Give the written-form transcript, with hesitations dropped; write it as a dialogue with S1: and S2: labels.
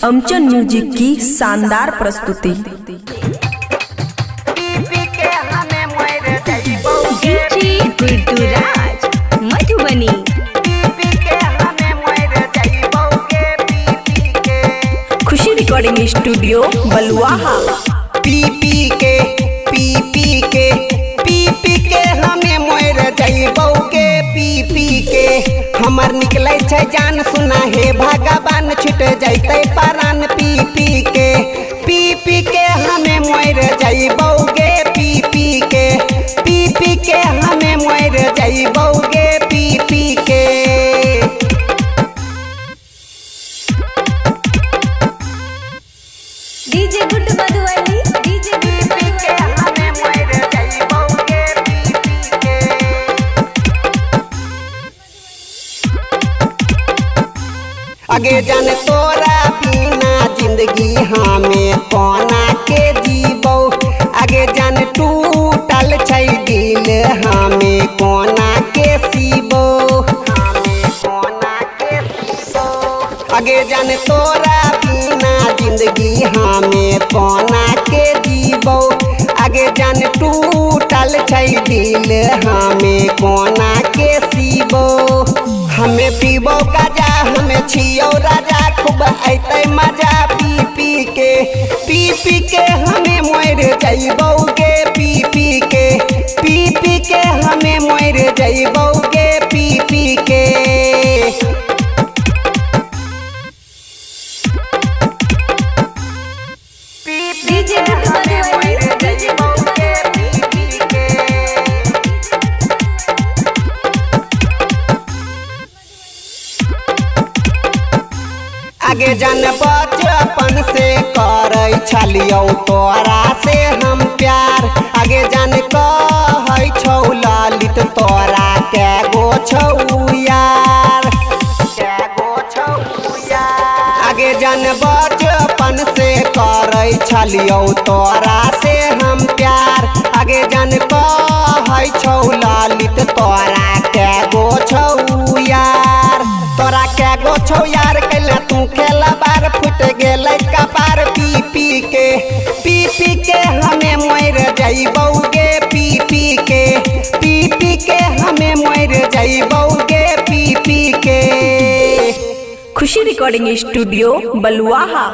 S1: अमचन music की शानदार प्रस्तुति।
S2: गुड्डूराज मधुबनी।
S1: खुशी रिकॉर्डिंग स्टूडियो बलुआहा।
S3: पी पी के हमें मोर जइबौगे पी के हमर निकलै छै जान सुना हे भगवान छुट जैतै परान पी के हमें मोर जइबौगे पी के हमें मोर जइबौगे पी के
S2: डीजे गुड्डू मधुबनी। डीजे गुड्डू के
S3: हमें मोर जइबौगे पी के आगे जान तोरा बिना जिंदगी हमें कोना के जीबौ आगे जान टूटल छै दिल हमें कोना के सीबौ आगे जान तोरा बिना जिंदगी हमें कोना के जीबौ आगे जान टूटल छै दिल हमें कोना के सीबौ हमें पीबो गाजा हमें छियो राजा खूब ऐतै मजा पी के हमें मोर जइबौगे पी के हमें मोर जइबौगे पी के
S2: डीजे गुड्डू मधुबनी। डीजे
S3: आगे जान बचपन से करै छलियौ तोरा से हम प्यार आगे जान कहै छौ ललित तोरा कै गो छौ यार आगे जान बचपन से करै छलियौ तोरा से हम प्यार आगे जान कहै छौ ललित तोरा कै गो छौ यार तोरा कै गो छौ यार कैला तू खेला बार फुट गेलै कपार पी के हमें मोर जइबौगे पी के हमें मोर जइबौगे पी के
S1: खुशी रिकॉर्डिंग स्टूडियो बलुआहा।